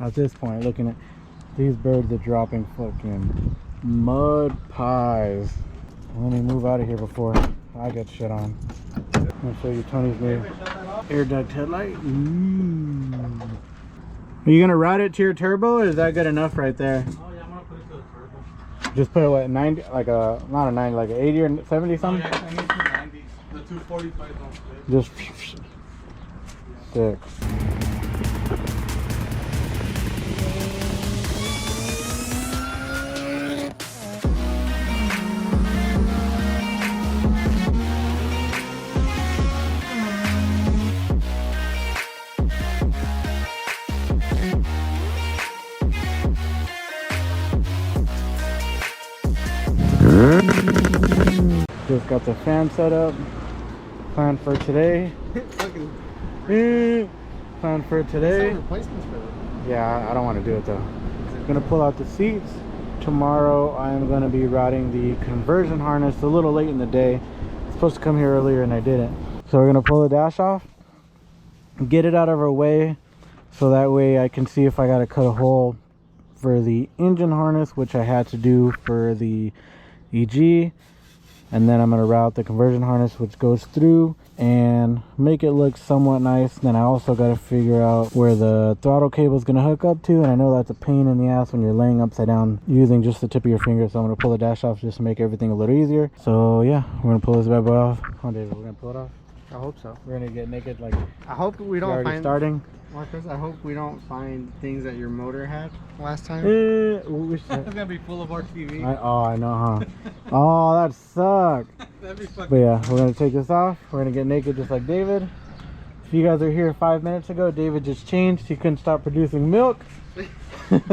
At this point, looking at these birds are dropping fucking mud pies. Let me move out of here before I get shit on. I'm gonna show you Tony's new air duct headlight. Are you gonna route it to your turbo, or is that good enough right there? Oh yeah, I'm gonna put it to the turbo. Just put it what, 90, like a, not a 90, like a 80 or 70 something? Oh yeah, I need 290s. The 245 don't fit. Just sick. Just got the fan set up. Plan for today. Plan for today. Yeah, I don't want to do it though. I'm gonna pull out the seats. Tomorrow I'm gonna be routing the conversion harness a little late in the day. It's supposed to come here earlier and I didn't. So we're gonna pull the dash off, get it out of our way, so that way I can see if I gotta cut a hole for the engine harness, which I had to do for the EG. And then I'm going to route the conversion harness, which goes through, and make it look somewhat nice. Then I also got to figure out where the throttle cable is going to hook up to, and I know that's a pain in the ass when you're laying upside down using just the tip of your finger. So I'm going to pull the dash off just to make everything a little easier. So yeah, we're going to pull this bad boy off. Come on, David, we're going to pull it off. I hope so. We're going to get naked, like, I hope we don't find starting. Marcus, I hope we don't find things that your motor had last time. It's It's gonna be full of RTV. Oh, I know, huh? Oh, that sucked. That'd be fucking. But yeah, we're gonna take this off. We're gonna get naked just like David. If you guys are here 5 minutes ago, David just changed. He couldn't stop producing milk. But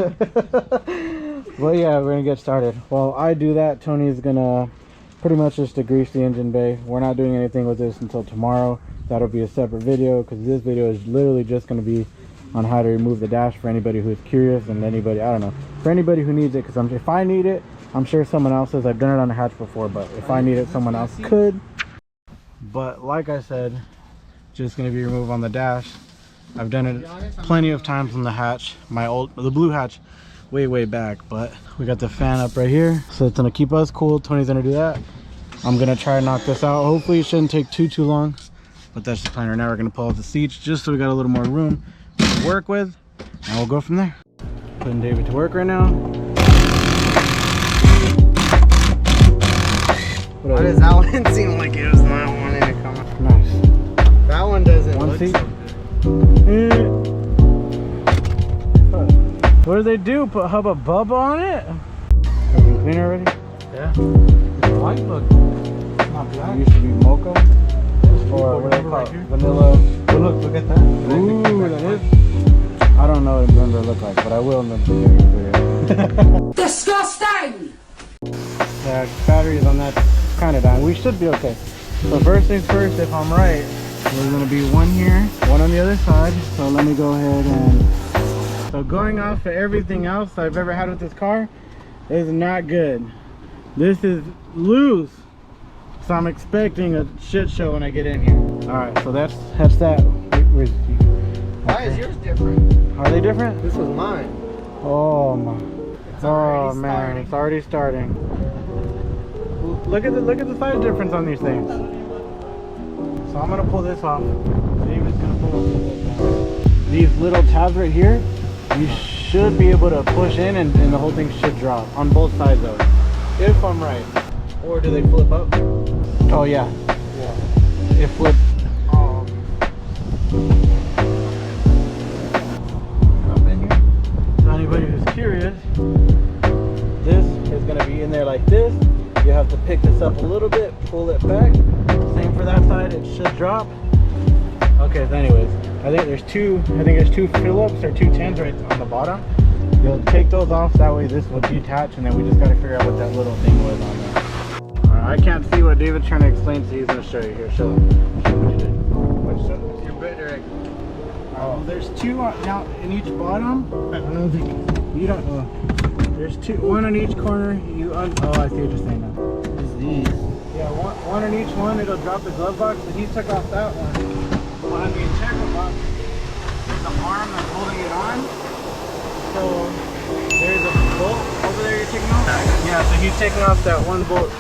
yeah, we're gonna get started. While I do that, Tony's gonna pretty much just degrease the engine bay. We're not doing anything with this until tomorrow. That'll be a separate video, because this video is literally just going to be on how to remove the dash for anybody who's curious, and anybody, I don't know, for anybody who needs it, because if I need it, I'm sure someone else has. I've done it on the hatch before, but if I need it, someone else could. But like I said, just going to be removed on the dash. I've done it plenty of times on the hatch, the blue hatch way back. But we got the fan up right here, so it's going to keep us cool. Tony's going to do that. I'm going to try and knock this out. Hopefully it shouldn't take too long. But that's the plan right now. We're going to pull out the seats just so we got a little more room to work with, and we'll go from there. Putting David to work right now. Why does that one seem like it was not wanting to come out? Nice. That one doesn't One look seat. so What do they do? Put Hubba Bubba on it? Have you clean already? Yeah. The white look. Not black. It used to be mocha. Or what do they call it? Vanilla. Oh, look at that. Ooh, that is. I don't know what it look like, but I will in the video. Disgusting! Yeah, batteries on that kind of dying. We should be okay. So first things first, if I'm right, there's going to be one here, one on the other side. So let me go ahead and... So going off of everything else I've ever had with this car is not good. This is loose. So I'm expecting a shit show when I get in here. Alright, so that's that. why is yours different? Are they different? This was mine. Oh my. Oh man, starting. it's already starting. Look at the size difference on these things. So I'm gonna pull this off. David's gonna pull these little tabs right here. You should be able to push in and the whole thing should drop on both sides though. If I'm right. Or do they flip up? Oh yeah. It flips. So anybody who's curious, this is going to be in there like this. You have to pick this up a little bit, pull it back. Same for that side, it should drop. Okay, so anyways, I think there's two Phillips or 210s right on the bottom. You'll take those off, that way this will detach, and then we just got to figure out what that little thing was on there. I can't see what David's trying to explain, so he's going to show you. Here, show him what you did. Your bit direct. Oh, there's two now in each bottom. I don't think you don't. There's one on each corner. Oh, I see what you're saying now. It's these. Yeah, one on each one. It'll drop the glove box, and he took off that one. On the Integra box, the arm that's holding it on So there's a bolt over there you're taking off? Yeah, so he's taking off that one bolt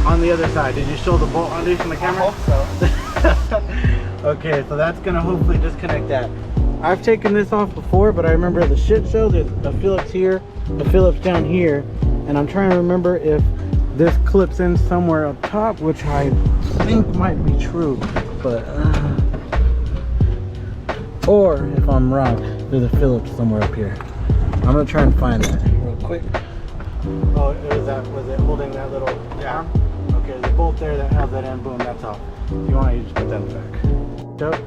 on the other side. Did you show the bolt on the camera? I hope so. Okay, so that's gonna hopefully disconnect that. I've taken this off before, but I remember the shit show, there's a Phillips here, a Phillips down here, and I'm trying to remember if this clips in somewhere up top, which I think might be true, but or if I'm wrong, there's a Phillips somewhere up here. I'm gonna try and find that real quick. Oh, was it holding that little down? Okay, there's a bolt there that has that end, boom, that's off. If you want, you just put that in the back. Dope.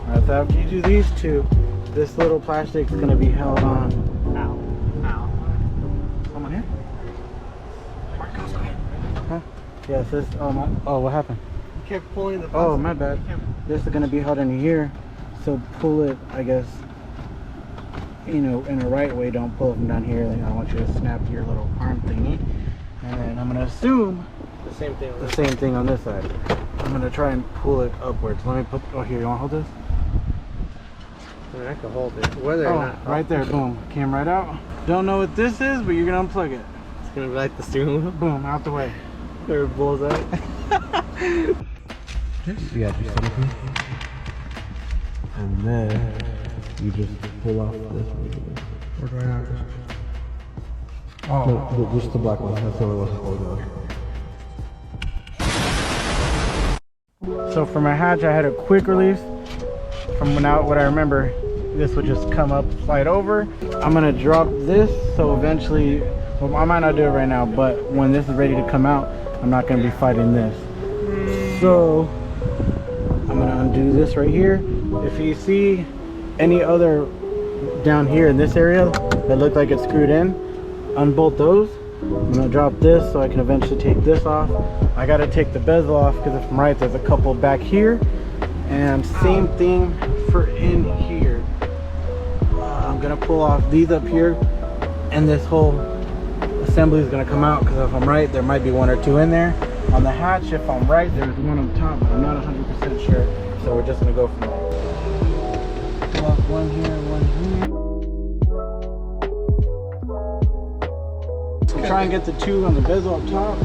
Alright, so after you do these two, this little plastic is gonna be held on. Ow. Ow. Someone here? Marcos, go ahead. Huh? Yes, this, oh, what happened? You kept pulling the Oh, my bad. This is gonna be held in here, so pull it, I guess, you know, in the right way. Don't pull it from down here. Then I want you to snap your little arm thingy, and then I'm gonna assume the same thing. the same thing on this side. I'm gonna try and pull it upwards. Let me put, oh, here, you wanna hold this? I mean, I can hold it. Whether or not. Right there, boom. Came right out. Don't know what this is, but you're gonna unplug it. It's gonna be like the steering wheel. Boom, out the way. Or bullseye. Yeah, just put it in. And then you just pull off this one. Where do I have it? Oh. No, just the black one. That's the only one holding on. So for my hatch, I had a quick release. From what I remember, this would just come up, slide over. I'm gonna drop this, so eventually, well, I might not do it right now, but when this is ready to come out, I'm not gonna be fighting this. So I'm gonna undo this right here. If you see any other down here in this area that look like it's screwed in, unbolt those. I'm gonna drop this so I can eventually take this off. I gotta take the bezel off because if I'm right, there's a couple back here. And same thing for in here. I'm gonna pull off these up here, and this whole assembly is gonna come out because if I'm right, there might be one or two in there. On the hatch, if I'm right, there's one on top, but I'm not 100% sure. So we're just gonna go from there. Pull off one here, one here. Try and get the two on the bezel up top.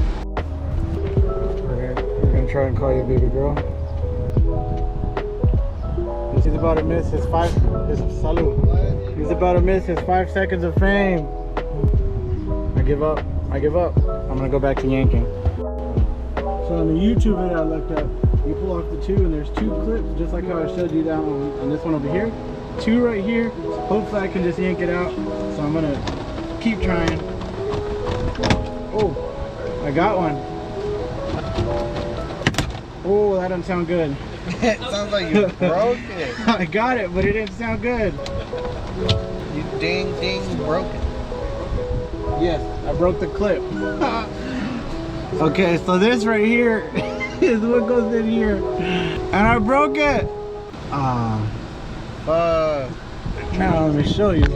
We're gonna try and call you baby girl. He's about to miss his salute. He's about to miss his 5 seconds of fame. I give up. I give up. I'm gonna go back to yanking. So on the YouTube video I looked up, you pull off the two and there's two clips, just like how I showed you that on this one over here. Two right here. Hopefully I can just yank it out. So I'm gonna keep trying. Oh, I got one. Oh, that doesn't sound good. It sounds like you broke it. I got it, but it didn't sound good. You ding broke it. Yes, I broke the clip. Okay, so this right here is what goes in here. And I broke it. Now let me show you.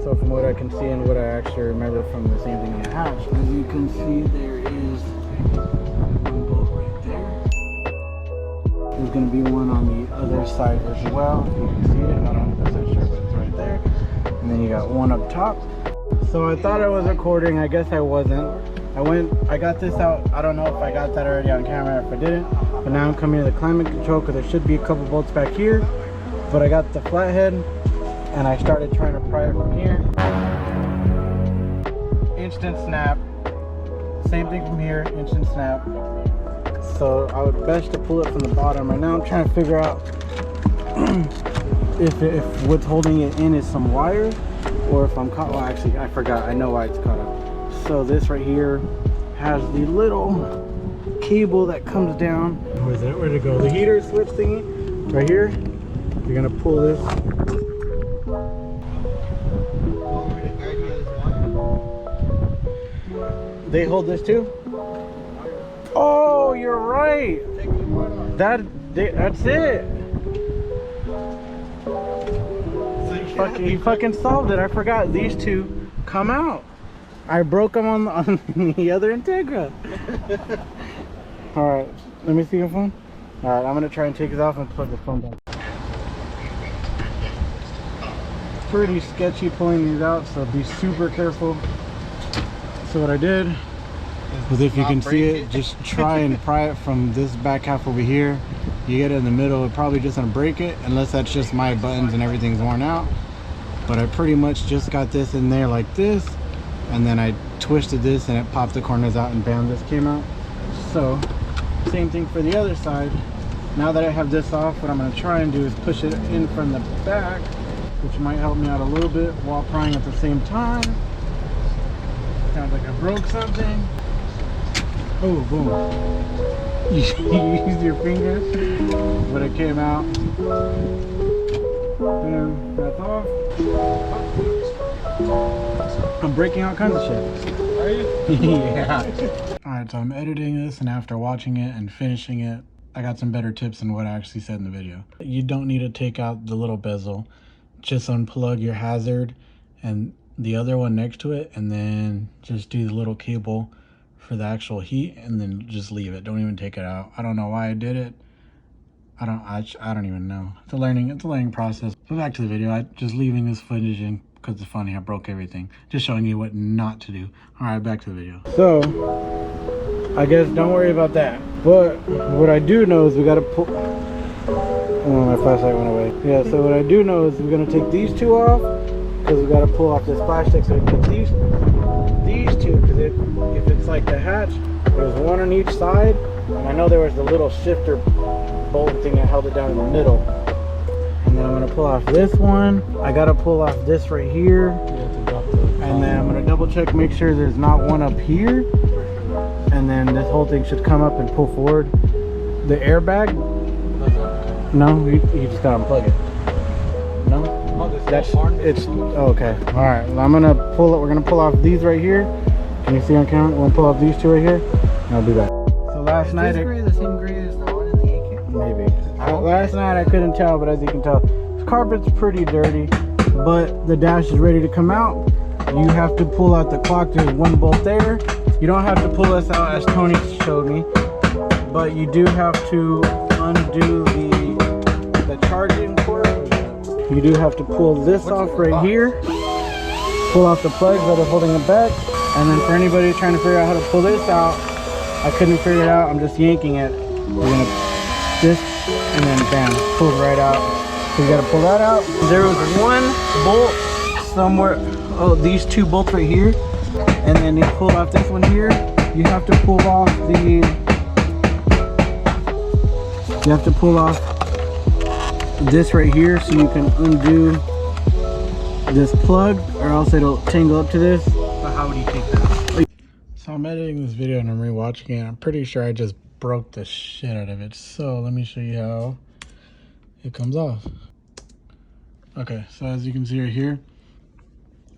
So from what I can see and what I actually remember from the same thing in the house, as you can see, there is one bolt right there. There's going to be one on the other side as well. You can see it, not 100% sure, but it's right there. And then you got one up top. So I thought I was recording, I guess I wasn't. I got this out. I don't know if I got that already on camera, if I didn't. But now I'm coming to the climate control because there should be a couple bolts back here. But I got the flathead and I started trying to pry it from here. Instant snap. Same thing from here, instant snap. So I would best to pull it from the bottom. Right now I'm trying to figure out if what's holding it in is some wires or if I'm caught. Well, actually I forgot. I know why it's caught up. So this right here has the little cable that comes down. Where's it? Where'd it go? The heater switch thingy right here. You're gonna pull this. They hold this too? Oh, you're right. That's it. He fucking solved it. I forgot these two come out. I broke them on the other Integra. Alright, let me see your phone. Alright, I'm gonna try and take this off and plug the phone back. pretty sketchy pulling these out, so be super careful. So what I did was, if you can see it, just try and pry it from this back half over here. You get it in the middle, it probably just gonna break it, unless that's just my buttons and everything's worn out. But I pretty much just got this in there like this, and then I twisted this and it popped the corners out, and bam, this came out. So same thing for the other side. Now that I have this off, what I'm going to try and do is push it in from the back, which might help me out a little bit while prying at the same time. Sounds like I broke something. Oh, boom. You use your finger, but it came out. And that's off. I'm breaking all kinds of shit. Are you? Yeah. Alright, so I'm editing this, and after watching it and finishing it, I got some better tips than what I actually said in the video. You don't need to take out the little bezel. Just unplug your hazard and the other one next to it, and then just do the little cable for the actual heat, and then just leave it. Don't even take it out. I don't know why I did it. I don't even know. It's a learning process. But back to the video. I just leaving this footage in because it's funny. I broke everything. Just showing you what not to do. All right, back to the video. So I guess don't worry about that. But what I do know is we got to pull. Oh, my flashlight went away. Yeah. So what I do know is we're gonna take these two off, because we got to pull off this plastic, so we can get these two. Because if it's like the hatch, there's one on each side, and I know there was the little shifter bolt thing that held it down in the middle. And then I'm gonna pull off this one. I gotta pull off this right here, and then I'm gonna double check, make sure there's not one up here, and then this whole thing should come up and pull forward. The airbag, no, you just gotta unplug it. No, that's it's okay. All right, well, I'm gonna pull it. We're gonna pull off these right here. Can you see on camera? We'll pull off these two right here, and I'll be back. So last night, Is this gray the same gray as the one in the AK? Maybe. Last night I couldn't tell, but as you can tell, the carpet's pretty dirty, but the dash is ready to come out. You have to pull out the clock. There's one bolt there. You don't have to pull this out as Tony showed me, but you do have to undo the charging cord. You do have to pull this off right here. Pull off the plugs that are holding it back. And then for anybody trying to figure out how to pull this out, I couldn't figure it out. I'm just yanking it. We're gonna this, and then bam, pulls right out. So you gotta pull that out. There was one bolt somewhere. Oh, these two bolts right here, and then you pull off this one here. You have to pull off the. You have to pull off this right here, so you can undo this plug, or else it'll tangle up to this. But how would you take that? So I'm editing this video and I'm rewatching it. I'm pretty sure I just broke the shit out of it. So let me show you how it comes off. Okay, so as you can see right here,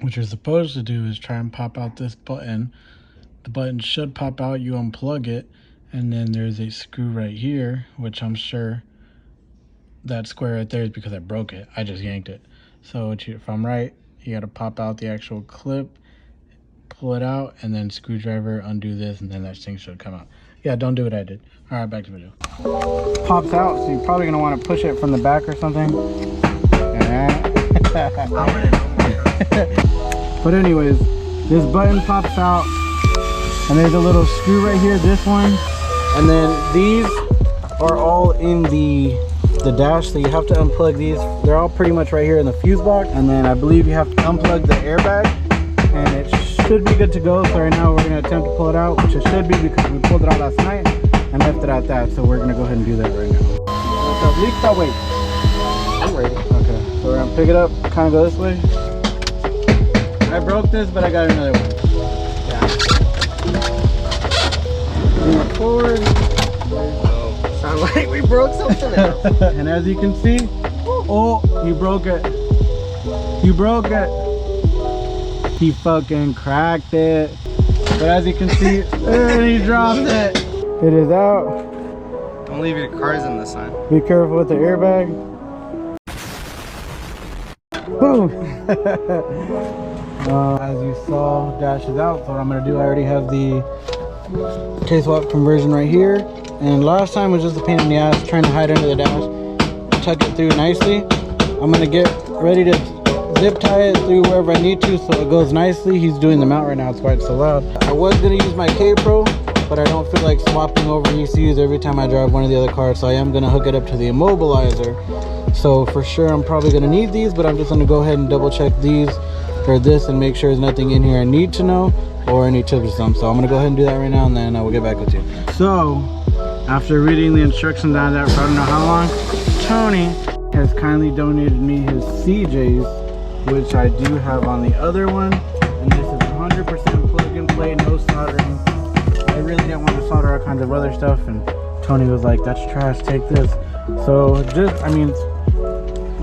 what you're supposed to do is try and pop out this button. The button should pop out, you unplug it, and then there's a screw right here, which I'm sure that square right there is because I broke it. I just yanked it. So if I'm right, you gotta pop out the actual clip, pull it out, and then screwdriver, undo this, and then that thing should come out. Yeah, don't do what I did. All right, back to the video. Pops out, so you're probably gonna want to push it from the back or something. But anyways, this button pops out, and there's a little screw right here, this one, and then these are all in the dash, so you have to unplug these. They're all pretty much right here in the fuse box, and then I believe you have to unplug the airbag, and it should be good to go. So right now we're going to attempt to pull it out, which it should be because we pulled it out last night and left it at that. So we're going to go ahead and do that right now. So wait. I'm ready. Okay, so we're going to pick it up, kind of go this way. I broke this, but I got another one. Yeah. Move it forward. Sounds like we broke something else. And as you can see, oh, you broke it. You broke it. He fucking cracked it. But as you can see, he dropped it. It is out. Don't leave your cars in the sun. Be careful with the airbag. Boom. As you saw, dash is out. So what I'm gonna do, I already have the K-swap conversion right here. And last time was just a pain in the ass trying to hide under the dash. Tuck it through nicely. I'm gonna get ready to zip tie it through wherever I need to so it goes nicely. He's doing the mount right now, that's why it's so loud. I was gonna use my K-Pro, but I don't feel like swapping over ECUs every time I drive one of the other cars, so I am gonna hook it up to the immobilizer. So for sure I'm probably gonna need these, but I'm just gonna go ahead and double check these or this and make sure there's nothing in here I need to know or any tips or something. So I'm gonna go ahead and do that right now, and then I will get back with you. So after reading the instructions on that for I don't know how long, Tony has kindly donated me his CJs, which I do have on the other one, and this is 100% plug and play, no soldering. I really didn't want to solder all kinds of other stuff, and Tony was like, that's trash, take this. So just, I mean,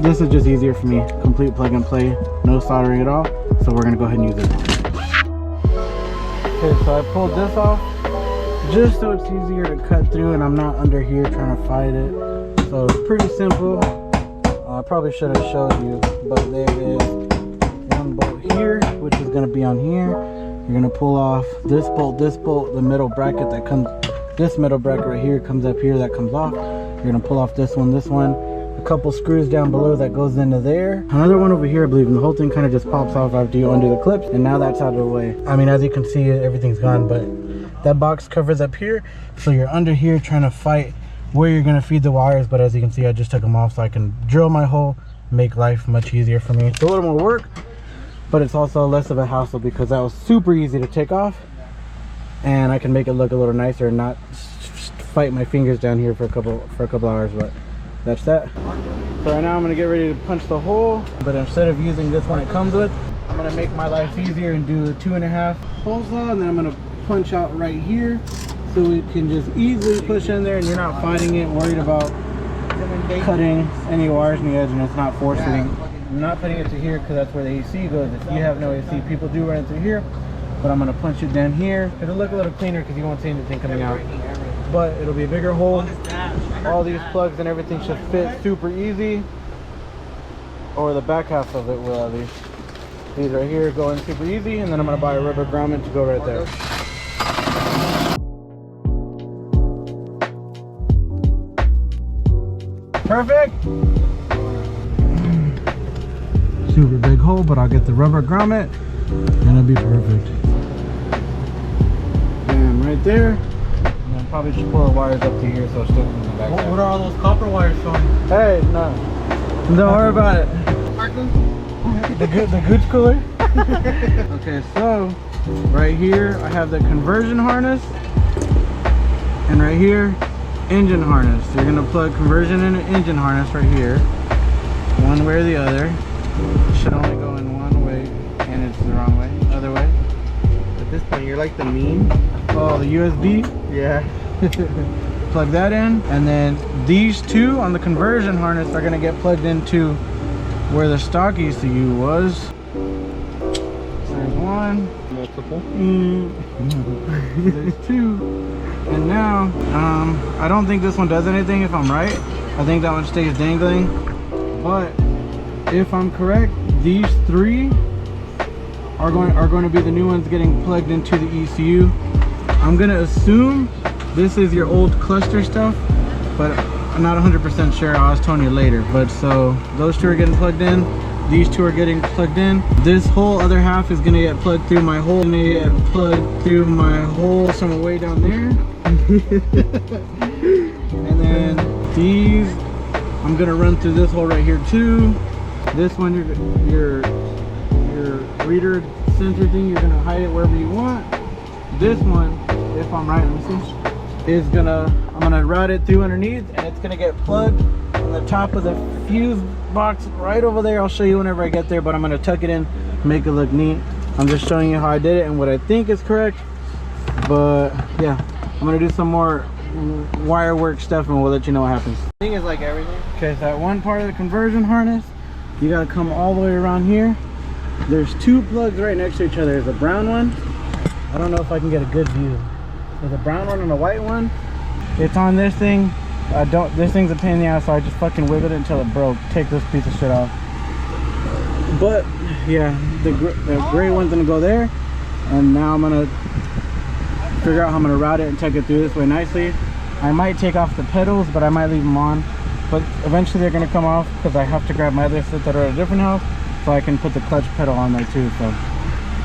this is just easier for me, complete plug and play, no soldering at all. So we're gonna go ahead and use this one. Okay, so I pulled this off just so it's easier to cut through and I'm not under here trying to fight it. So it's pretty simple. I probably should have showed you, but there is one bolt here, which is going to be on here. You're going to pull off this bolt, the middle bracket that comes, this middle bracket right here comes up here, that comes off. You're going to pull off this one, a couple screws down below that goes into there. Another one over here, I believe, and the whole thing kind of just pops off after you undo the clips, and now that's out of the way. I mean, as you can see, everything's gone, but that box covers up here, so you're under here trying to fight where you're going to feed the wires, but as you can see, I just took them off so I can drill my hole, make life much easier for me. It's a little more work, but it's also less of a hassle because that was super easy to take off, and I can make it look a little nicer and not fight my fingers down here for a couple hours. But that's that. So right now I'm going to get ready to punch the hole, but instead of using this one it comes with, I'm going to make my life easier and do a 2.5 hole saw, and then I'm going to punch out right here so it can just easily push in there and you're not fighting it, worried about cutting any wires on the edge, and it's not forcing. I'm not putting it to here because that's where the AC goes. If you have no AC, people do run it through here, but I'm going to punch it down here. It'll look a little cleaner because you won't see anything coming out, but it'll be a bigger hole. All these plugs and everything should fit super easy, or the back half of it will at least. These right here go in super easy, and then I'm going to buy a rubber grommet to go right there. Perfect. Super big hole, but I'll get the rubber grommet and it'll be perfect. Bam, right there. And then probably just pull the wires up to here so it's still in the back. What are all those copper wires showing? Hey, no. Don't worry about it. The gooch cooler. Okay, so right here I have the conversion harness, and right here engine harness. You're gonna plug conversion in an engine harness right here, one way or the other. It should only go in one way, and it's the wrong way, other way. At this point, you're like the meme. Oh, the USB. Yeah. Plug that in, and then these two on the conversion harness are gonna get plugged into where the stock ECU was. There's one. Multiple. There's two. And now, I don't think this one does anything if I'm right. I think that one stays dangling. But if I'm correct, these three are going to be the new ones getting plugged into the ECU. I'm going to assume this is your old cluster stuff, but I'm not 100% sure. I'll ask Tony later. But so those two are getting plugged in. These two are getting plugged in. This whole other half is going to get plugged through my hole. And they get plugged through my hole somewhere way down there. And then these I'm gonna run through this hole right here too. This one, your reader sensor thing, you're gonna hide it wherever you want. This one, if I'm right, let me see, is I'm gonna route it through underneath, and it's gonna get plugged on the top of the fuse box right over there. I'll show you whenever I get there, but I'm gonna tuck it in, make it look neat. I'm just showing you how I did it and what I think is correct. But yeah, I'm gonna do some more wire work stuff and we'll let you know what happens. I think it's like everything. Okay, so that one part of the conversion harness, you gotta come all the way around here. There's two plugs right next to each other. There's a brown one. I don't know if I can get a good view. There's a brown one and a white one. It's on this thing. This thing's a pain in the ass, so I just fucking wiggled it until it broke. Take this piece of shit off. But yeah, the gray one's gonna go there, and now I'm gonna figure out how I'm gonna route it and tuck it through this way nicely. I might take off the pedals, but I might leave them on. But eventually they're gonna come off because I have to grab my other set that are at a different house. so I can put the clutch pedal on there too. So,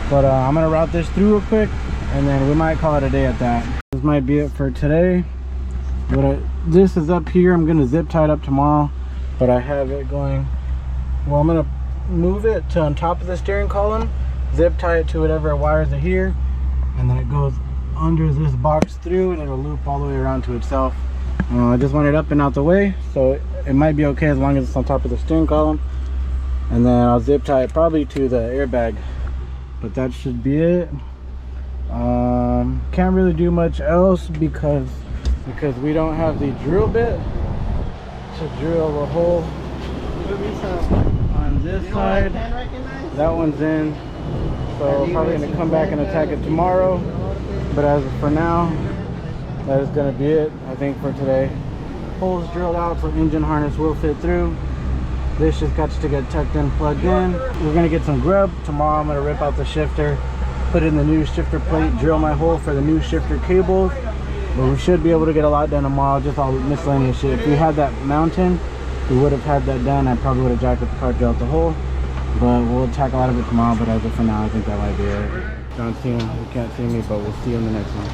but I'm gonna route this through real quick, and then we might call it a day at that. This might be it for today. But this is up here. I'm gonna zip tie it up tomorrow, but I have it going. Well, I'm gonna move it to on top of the steering column, zip tie it to whatever wires are here, and then it goes under this box through, and it'll loop all the way around to itself. I just want it up and out the way, so it might be okay as long as it's on top of the steering column. And then I'll zip tie it probably to the airbag, but that should be it. Can't really do much else because we don't have the drill bit to drill the hole on this side. That one's in, so probably gonna come back and attack it tomorrow. But as of for now, that is gonna be it, I think, for today. Holes drilled out so engine harness will fit through. This just got to get tucked in, plugged in. We're gonna get some grub. Tomorrow I'm gonna rip out the shifter, put in the new shifter plate, drill my hole for the new shifter cables. But we should be able to get a lot done tomorrow, just all miscellaneous shit. If we had that mountain, we would have had that done. I probably would have jacked up the car, drilled the hole. But we'll attack a lot of it tomorrow, but as of for now, I think that might be it. Don't see him, you can't see me, but we'll see you in the next one.